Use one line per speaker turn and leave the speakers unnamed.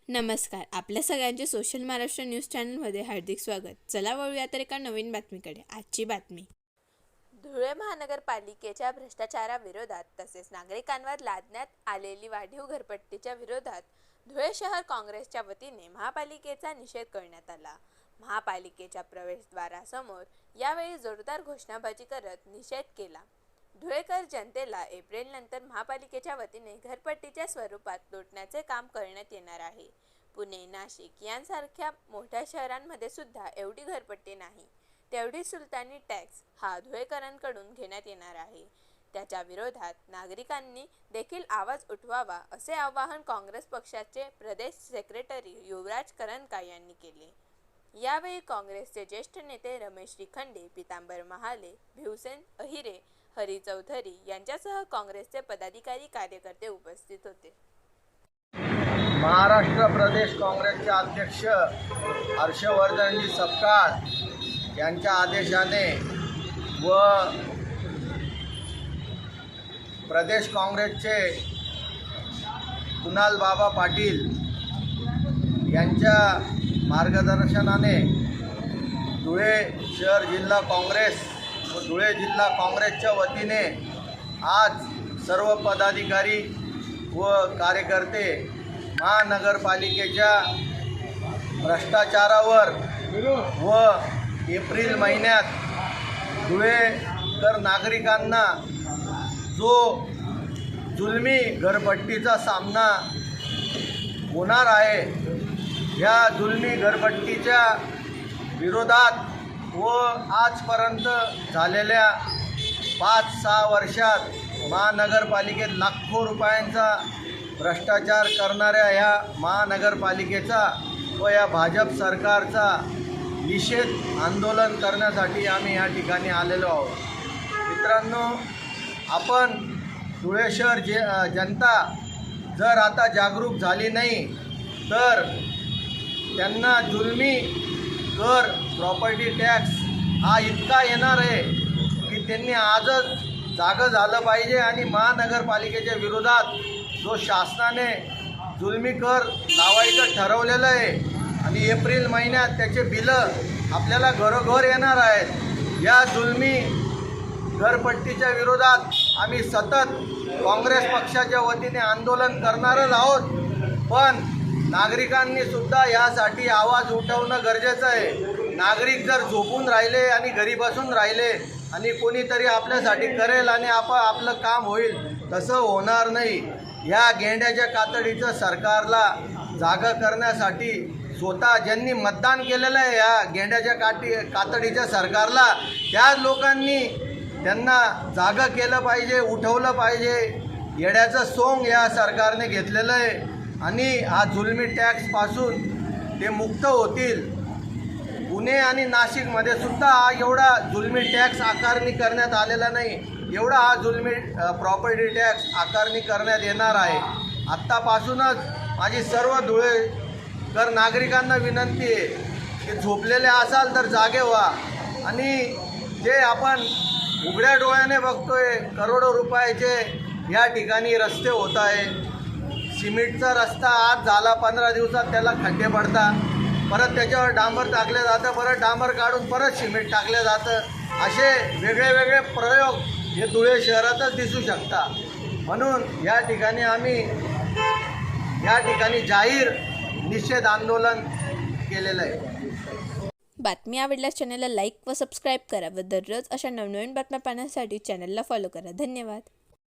नमस्कार. आपल्या सगळ्यांचे सोशल महाराष्ट्र न्यूज चॅनलमध्ये हार्दिक स्वागत. चला वळूया तर एका नवीन बातमीकडे. आजची बातमी.
धुळे महानगरपालिकेच्या भ्रष्टाचाराविरोधात तसेच नागरिकांवर लादण्यात आलेली वाढीव घरपट्टीच्या विरोधात धुळे शहर काँग्रेसच्या वतीने महापालिकेचा निषेध करण्यात आला. महापालिकेच्या प्रवेशद्वारासमोर यावेळी जोरदार घोषणाबाजी करत निषेध केला. धुळेकर जनतेला एप्रिलनंतर महापालिकेच्या वतीने घरपट्टीच्या स्वरूपात लुटण्याचे काम करण्यात येणार आहे. पुणे, नाशिक यांसारख्या मोठ्या शहरांमध्ये सुद्धा एवढी घरपट्टी नाही, तेवढी सुलतानी टॅक्स हा धुळेकरांकडून घेण्यात येणार आहे. त्याच्या विरोधात नागरिकांनी देखील आवाज उठवावा, असे आवाहन काँग्रेस पक्षाचे प्रदेश सेक्रेटरी युवराज करंजका यांनी केले. यावेळी काँग्रेसचे ज्येष्ठ नेते रमेश शिखंडे, पितांबर महाले, भिवसेन अहिरे, हरी चौधरी यांच्यासह काँग्रेसचे पदाधिकारी कार्यकर्ते उपस्थित होते.
महाराष्ट्र प्रदेश काँग्रेसचे अध्यक्ष हर्षवर्धनजी सपकाळ यांच्या आदेशाने व प्रदेश काँग्रेसचे कुणाल बाबा पाटील यांच्या मार्गदर्शनाने धुळे शहर जिल्हा काँग्रेस व धुळे जिल्हा काँग्रेसच्या वतीने आज सर्व पदाधिकारी व कार्यकर्ते महानगरपालिकेच्या भ्रष्टाचारावर व एप्रिल महिन्यात धुळेकर नागरिकांना जो जुलमी घरपट्टीचा सामना होणार आहे, या जुलमी घरपट्टीच्या विरोधात व आजपर्यंत झालेल्या 5-6 वर्षात महानगरपालिकेत लाखो रुपयांचा भ्रष्टाचार करणाऱ्या ह्या महानगरपालिकेचा व या भाजप सरकारचा निषेध आंदोलन करण्यासाठी आम्ही या ठिकाणी आलेलो आहोत. मित्रांनो, आपण धुळे शहर जनता जर आता जागरूक झाली नाही तर त्यांना जुलमी कर, प्रॉपर्टी टॅक्स हा इतका येणार आहे की त्यांनी आजच जागं झालं पाहिजे आणि महानगरपालिकेच्या विरोधात जो शासनाने जुलमी कर लावायचं ठरवलेलं आहे आणि एप्रिल महिन्यात त्याचे बिलं आपल्याला घरोघर येणार आहेत, या जुलमी घरपट्टीच्या विरोधात आम्ही सतत काँग्रेस पक्षाच्या वतीने आंदोलन करणारच आहोत. पण नागरिकांनी सुद्धा यासाठी आवाज उठवणं गरजेचं आहे. नागरिक जर झोपून राहिले आणि घरी बसून राहिले आणि कोणीतरी आपल्यासाठी करेल आणि आपलं काम होईल, तसं होणार नाही. या गेंड्याच्या कातडीचं सरकारला जागा करण्यासाठी स्वतः ज्यांनी मतदान केलेलं आहे या गेंड्याच्या कातडीच्या सरकारला, त्या लोकांनी त्यांना जागा केलं पाहिजे, उठवलं पाहिजे. येड्याचं सोंग या सरकारने घेतलेलं आहे आणि हा जुलमी टॅक्सपासून ते मुक्त होतील. पुणे आणि नाशिकमध्ये सुद्धा हा एवढा जुलमी टॅक्स आकारणी करण्यात आलेला नाही, एवढा हा जुलमी प्रॉपर्टी टॅक्स आकारणी करण्यात येणार आहे. आत्तापासूनच माझी सर्व धुळेकर नागरिकांना विनंती आहे की झोपलेले असाल तर जागे व्हा आणि जे आपण उघड्या डोळ्याने बघतोय करोडो रुपयाचे या ठिकाणी रस्ते होत आहे. सिमेंटचा रस्ता आज झाला, 15 दिवसात त्याला खड्डे पडतात, परत त्याच्यावर डांबर टाकलं जातं, परत डांबर काढून परत सिमेंट टाकलं जातं. असे वेगळे वेगळे प्रयोग हे धुळे शहरातच दिसू शकतात. म्हणून या ठिकाणी आम्ही जाहीर निषेध आंदोलन केलेलं आहे.
बातमी आवडल्यास चॅनलला लाईक व सबस्क्राईब करा व दररोज अशा नवनवीन बातम्या पाहण्यासाठी चॅनलला फॉलो करा. धन्यवाद.